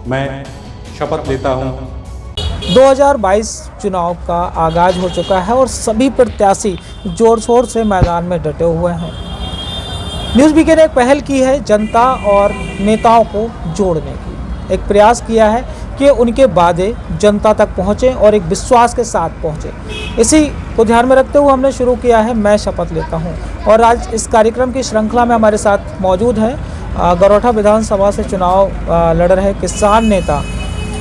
मैं शपथ लेता हूँ। 2022 चुनाव का आगाज हो चुका है और सभी प्रत्याशी जोर शोर से मैदान में डटे हुए हैं। न्यूज़ बीके ने एक पहल की है जनता और नेताओं को जोड़ने की। एक प्रयास किया है कि उनके वादे जनता तक पहुँचें और एक विश्वास के साथ पहुँचें। इसी को ध्यान में रखते हुए हमने शुरू किया है मैं शपथ लेता हूँ। और आज इस कार्यक्रम की श्रृंखला में हमारे साथ मौजूद हैं गरोठा विधानसभा से चुनाव लड़ रहे किसान नेता।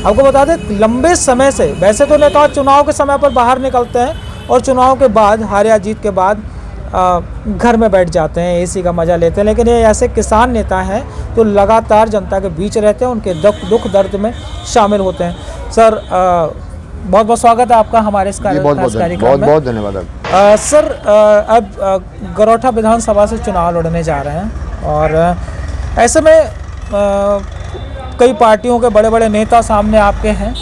आपको बता दें लंबे समय से वैसे तो नेता चुनाव के समय पर बाहर निकलते हैं और चुनाव के बाद हार या जीत के बाद घर में बैठ जाते हैं, एसी का मज़ा लेते हैं, लेकिन ये ऐसे किसान नेता हैं जो लगातार जनता के बीच रहते हैं, उनके दुख दर्द में शामिल होते हैं। सर बहुत बहुत स्वागत है आपका हमारे इस कार्यक्रम में। बहुत बहुत धन्यवाद। सर अब गरोठा विधानसभा से चुनाव लड़ने जा रहे हैं और ऐसे में कई पार्टियों के बड़े बड़े नेता सामने आपके हैं,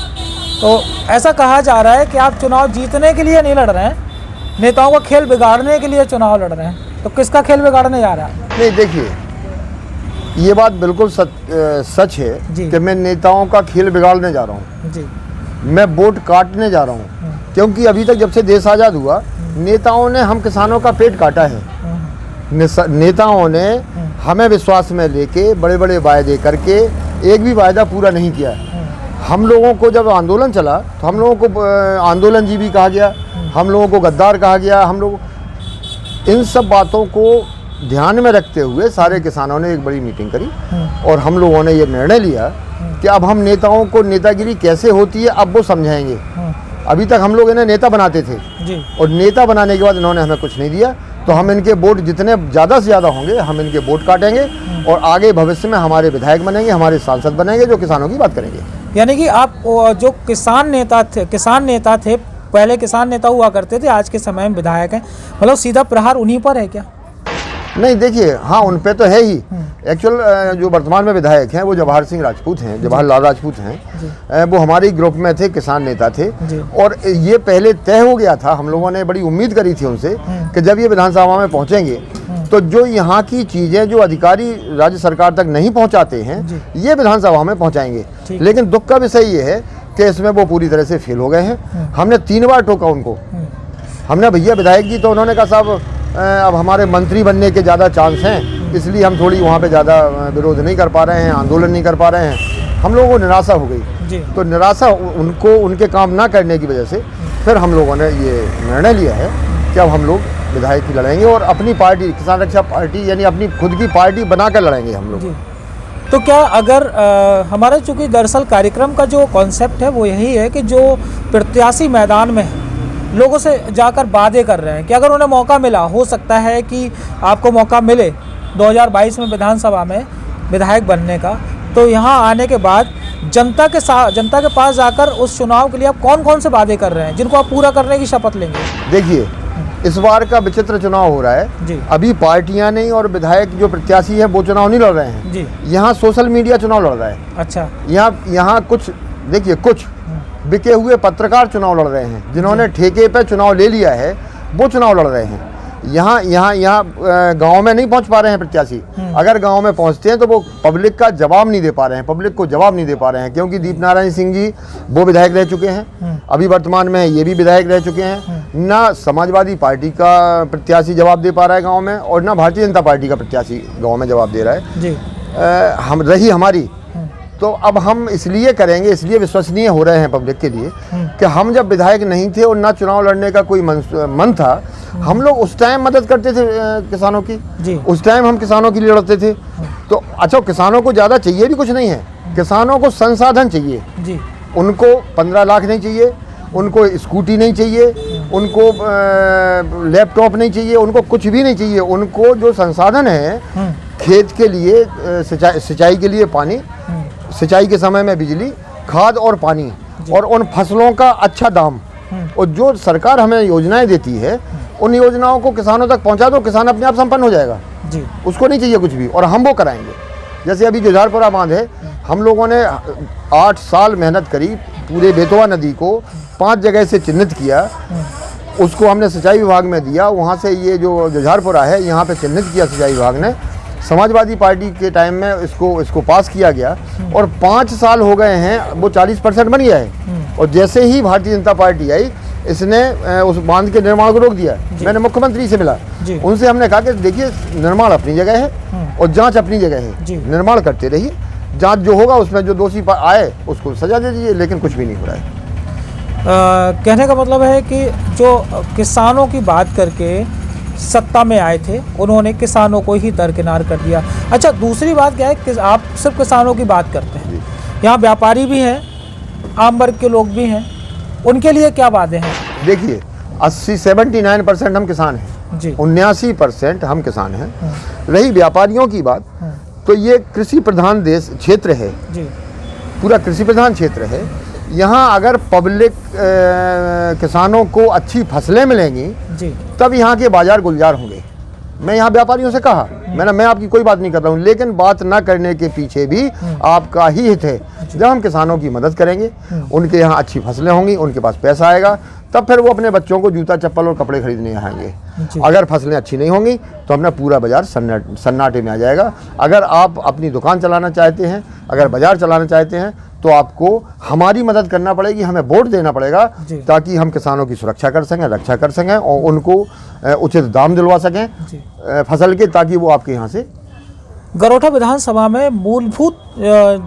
तो ऐसा कहा जा रहा है कि आप चुनाव जीतने के लिए नहीं लड़ रहे हैं, नेताओं का खेल बिगाड़ने के लिए चुनाव लड़ रहे हैं। तो किसका खेल बिगाड़ने जा रहा है? नहीं देखिए ये बात बिल्कुल सच है कि मैं नेताओं का खेल बिगाड़ने जा रहा हूँ जी। मैं वोट काटने जा रहा हूँ, क्योंकि अभी तक जब से देश आज़ाद हुआ नेताओं ने हम किसानों का पेट काटा है। नेताओं ने हमें विश्वास में लेके बड़े बड़े वायदे करके एक भी वायदा पूरा नहीं किया। हम लोगों को जब आंदोलन चला तो हम लोगों को आंदोलनजीवी कहा गया, हम लोगों को गद्दार कहा गया। हम लोग इन सब बातों को ध्यान में रखते हुए सारे किसानों ने एक बड़ी मीटिंग करी और हम लोगों ने ये निर्णय लिया कि अब हम नेताओं को नेतागिरी कैसे होती है अब वो समझाएंगे। अभी तक हम लोग इन्हें नेता बनाते थे जी। और नेता बनाने के बाद इन्होंने हमें कुछ नहीं दिया, तो हम इनके वोट जितने ज़्यादा से ज़्यादा होंगे हम इनके वोट काटेंगे और आगे भविष्य में हमारे विधायक बनेंगे, हमारे सांसद बनेंगे जो किसानों की बात करेंगे। यानी कि आप जो किसान नेता थे पहले किसान नेता हुआ करते थे, आज के समय में विधायक हैं, मतलब सीधा प्रहार उन्हीं पर है क्या? नहीं देखिए, हाँ उन पे तो है ही। एक्चुअल जो वर्तमान में विधायक हैं वो जवाहर सिंह राजपूत हैं, जवाहरलाल राजपूत हैं। वो हमारे ग्रुप में थे, किसान नेता थे और ये पहले तय हो गया था। हम लोगों ने बड़ी उम्मीद करी थी उनसे कि जब ये विधानसभा में पहुंचेंगे तो जो यहाँ की चीज़ें जो अधिकारी राज्य सरकार तक नहीं पहुँचाते हैं ये विधानसभा में पहुँचाएंगे। लेकिन दुख का विषय ये है कि इसमें वो पूरी तरह से फेल हो गए हैं। हमने 3 बार टोका उनको। हमने भैया विधायक जी, तो उन्होंने कहा साहब अब हमारे मंत्री बनने के ज़्यादा चांस हैं, इसलिए हम थोड़ी वहाँ पे ज़्यादा विरोध नहीं कर पा रहे हैं, आंदोलन नहीं कर पा रहे हैं। हम लोगों को निराशा हो गई। तो निराशा उनको उनके काम ना करने की वजह से फिर हम लोगों ने ये निर्णय लिया है कि अब हम लोग विधायक की लड़ेंगे और अपनी पार्टी किसान रक्षा पार्टी यानी अपनी खुद की पार्टी बना कर लड़ेंगे हम लोग। तो क्या अगर हमारा चूँकि दरअसल कार्यक्रम का जो कॉन्सेप्ट है वो यही है कि जो प्रत्याशी मैदान में है लोगों से जाकर वादे कर रहे हैं कि अगर उन्हें मौका मिला, हो सकता है कि आपको मौका मिले 2022 में विधानसभा में विधायक बनने का, तो यहाँ आने के बाद जनता के पास जाकर उस चुनाव के लिए आप कौन कौन से वादे कर रहे हैं जिनको आप पूरा करने की शपथ लेंगे? देखिए इस बार का विचित्र चुनाव हो रहा है जी। अभी पार्टियां नहीं और विधायक जो प्रत्याशी हैं वो चुनाव नहीं लड़ रहे हैं जी। यहाँ सोशल मीडिया चुनाव लड़ रहा है। अच्छा, यहाँ कुछ देखिए कुछ बिके हुए पत्रकार चुनाव लड़ रहे हैं, जिन्होंने ठेके पे चुनाव ले लिया है वो चुनाव लड़ रहे हैं। यहाँ गांव में नहीं पहुंच पा रहे हैं प्रत्याशी। अगर गांव में पहुंचते हैं तो वो पब्लिक का जवाब नहीं दे पा रहे हैं, पब्लिक को जवाब नहीं दे पा रहे हैं, क्योंकि दीप नारायण सिंह जी वो विधायक रह चुके हैं, अभी वर्तमान में ये भी विधायक रह चुके हैं। ना समाजवादी पार्टी का प्रत्याशी जवाब दे पा रहा है गाँव में और ना भारतीय जनता पार्टी का प्रत्याशी गाँव में जवाब दे रहा है। हम रही हमारी, तो अब हम इसलिए करेंगे, इसलिए विश्वसनीय हो रहे हैं पब्लिक के लिए कि हम जब विधायक नहीं थे और ना चुनाव लड़ने का कोई मन था, हम लोग उस टाइम मदद करते थे किसानों की जी। उस टाइम हम किसानों के लिए लड़ते थे। तो अच्छा, किसानों को ज़्यादा चाहिए भी कुछ नहीं है, किसानों को संसाधन चाहिए जी। उनको 15 लाख नहीं चाहिए, उनको स्कूटी नहीं चाहिए, उनको लैपटॉप नहीं चाहिए, उनको कुछ भी नहीं चाहिए। उनको जो संसाधन है खेत के लिए, सिंचाई के लिए पानी, सिंचाई के समय में बिजली, खाद और पानी और उन फसलों का अच्छा दाम, और जो सरकार हमें योजनाएं देती है उन योजनाओं को किसानों तक पहुंचा दो, किसान अपने आप संपन्न हो जाएगा जी। उसको नहीं चाहिए कुछ भी और हम वो कराएंगे। जैसे अभी जुझारपुरा बांध है, हम लोगों ने 8 साल मेहनत करी, पूरे बेतवा नदी को 5 जगह से चिन्हित किया, उसको हमने सिंचाई विभाग में दिया। वहाँ से ये जो जुझारपुरा है यहाँ पे चिन्हित किया सिंचाई विभाग ने, समाजवादी पार्टी के टाइम में इसको पास किया गया और 5 साल हो गए हैं, वो 40% बन गया है। और जैसे ही भारतीय जनता पार्टी आई, इसने उस बांध के निर्माण को रोक दिया। मैंने मुख्यमंत्री से मिला, उनसे हमने कहा कि देखिए निर्माण अपनी जगह है और जांच अपनी जगह है, निर्माण करते रहिए, जांच जो होगा उसमें जो दोषी आए उसको सजा दे दीजिए, लेकिन कुछ भी नहीं हो रहा है। कहने का मतलब है कि जो किसानों की बात करके सत्ता में आए थे, उन्होंने किसानों को ही दरकिनार कर दिया। अच्छा, दूसरी बात क्या है कि आप सिर्फ किसानों की बात करते हैं, यहाँ व्यापारी भी हैं, आम वर्ग के लोग भी हैं, उनके लिए क्या वादे हैं? देखिए 79% हम किसान हैं जी, 79% हम किसान हैं। रही व्यापारियों की बात, तो ये कृषि प्रधान देश क्षेत्र है जी, पूरा कृषि प्रधान क्षेत्र है। यहाँ अगर पब्लिक किसानों को अच्छी फसलें मिलेंगी जी, तब यहाँ के बाजार गुलजार होंगे। मैं यहाँ व्यापारियों से कहा, मैं आपकी कोई बात नहीं कर रहा हूँ, लेकिन बात ना करने के पीछे भी आपका ही हित है। जब हम किसानों की मदद करेंगे, उनके यहाँ अच्छी फसलें होंगी, उनके पास पैसा आएगा, तब फिर वो अपने बच्चों को जूता चप्पल और कपड़े खरीदने आएंगे। अगर फसलें अच्छी नहीं होंगी तो अपना पूरा बाजार सन्नाटे में आ जाएगा। अगर आप अपनी दुकान चलाना चाहते हैं, अगर बाजार चलाना चाहते हैं, तो आपको हमारी मदद करना पड़ेगी, हमें वोट देना पड़ेगा, ताकि हम किसानों की सुरक्षा कर सकें, रक्षा कर सकें और उनको उचित दाम दिलवा सकें फसल के, ताकि वो आपके यहाँ से। गरोठा विधानसभा में मूलभूत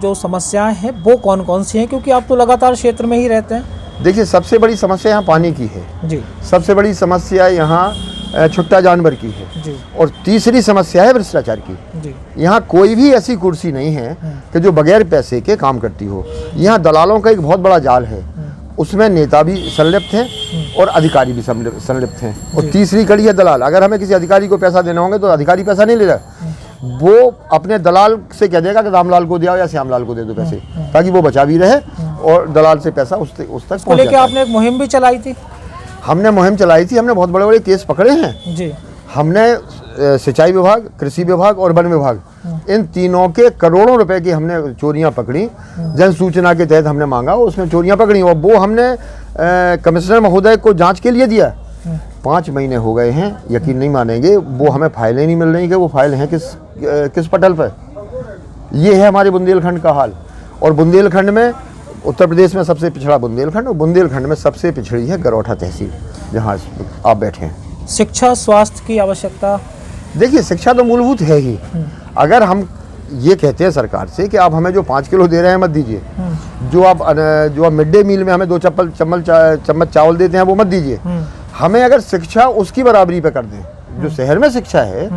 जो समस्याएं हैं वो कौन कौन सी हैं, क्योंकि आप तो लगातार क्षेत्र में ही रहते हैं? देखिए, सबसे बड़ी समस्या यहाँ पानी की है जी, सबसे बड़ी समस्या यहाँ छुट्टा जानवर की है जी, और तीसरी समस्या है भ्रष्टाचार की जी। यहाँ कोई भी ऐसी कुर्सी नहीं है कि जो बगैर पैसे के काम करती हो। यहाँ दलालों का एक बहुत बड़ा जाल है, उसमें नेता भी संलिप्त हैं और अधिकारी भी संलिप्त हैं। और तीसरी कड़ी है दलाल। अगर हमें किसी अधिकारी को पैसा देना होगा तो अधिकारी पैसा नहीं ले रहा, वो अपने दलाल से कह देगा कि रामलाल को दिया या श्यामलाल को दे दो पैसे, ताकि वो बचा भी रहे और दलाल से पैसा उस तक पहुंच जाए। आपने एक मुहिम भी चलाई थी? हमने मुहिम चलाई थी, हमने बहुत बड़े बड़े केस पकड़े हैं जी। हमने सिंचाई विभाग, कृषि विभाग और वन विभाग, इन तीनों के करोड़ों रुपए की हमने चोरियां पकड़ी। जन सूचना के तहत हमने मांगा, उसमें चोरियां पकड़ी और वो हमने कमिश्नर महोदय को जांच के लिए दिया। 5 महीने हो गए हैं, यकीन नहीं मानेंगे, वो हमें फाइलें नहीं मिल रही कि वो फाइल हैं किस पटल पर। ये है हमारे बुंदेलखंड का हाल। और बुंदेलखंड में, उत्तर प्रदेश में सबसे पिछड़ा बुंदेलखंड, और बुंदेलखंड में सबसे पिछड़ी है गरोठा तहसील, जहाँ आप बैठे हैं। शिक्षा, स्वास्थ्य की आवश्यकता? देखिए, शिक्षा तो मूलभूत है ही। अगर हम ये कहते हैं सरकार से कि आप हमें जो 5 किलो दे रहे हैं मत दीजिए, जो आप मिड डे मील में हमें 2 चम्मच चावल देते हैं वो मत दीजिए, हमें अगर शिक्षा उसकी बराबरी पे कर दें जो शहर में शिक्षा है,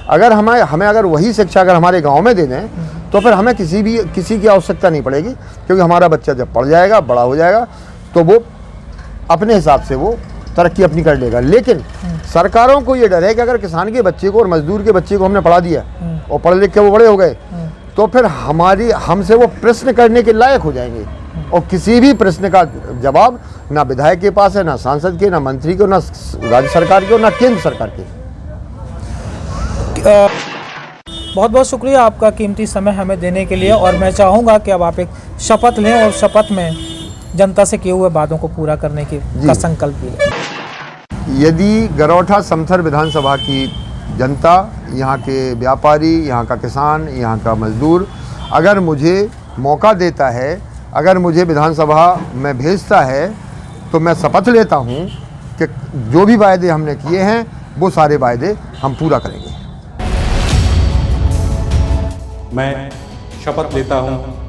अगर हमें अगर वही शिक्षा अगर हमारे गांव में दे दें, तो फिर हमें किसी की आवश्यकता नहीं पड़ेगी, क्योंकि हमारा बच्चा जब पढ़ जाएगा, बड़ा हो जाएगा, तो वो अपने हिसाब से वो तरक्की अपनी कर लेगा। लेकिन सरकारों को ये डर है कि अगर किसान के बच्चे को और मजदूर के बच्चे को हमने पढ़ा दिया और पढ़ लिख के वो बड़े हो गए, तो फिर हमसे वो प्रश्न करने के लायक हो जाएंगे, और किसी भी प्रश्न का जवाब ना विधायक के पास है, ना सांसद के, ना मंत्री के, ना राज्य सरकार के, ना केंद्र सरकार के। बहुत बहुत शुक्रिया आपका कीमती समय हमें देने के लिए, और मैं चाहूँगा कि अब आप एक शपथ लें और शपथ में जनता से किए हुए वादों को पूरा करने का संकल्प लें। यदि गरोठा समथर विधानसभा की जनता, यहाँ के व्यापारी, यहाँ का किसान, यहाँ का मजदूर अगर मुझे मौका देता है, अगर मुझे विधानसभा में भेजता है, तो मैं शपथ लेता हूँ कि जो भी वायदे हमने किए हैं वो सारे वायदे हम पूरा करेंगे। मैं शपथ लेता हूँ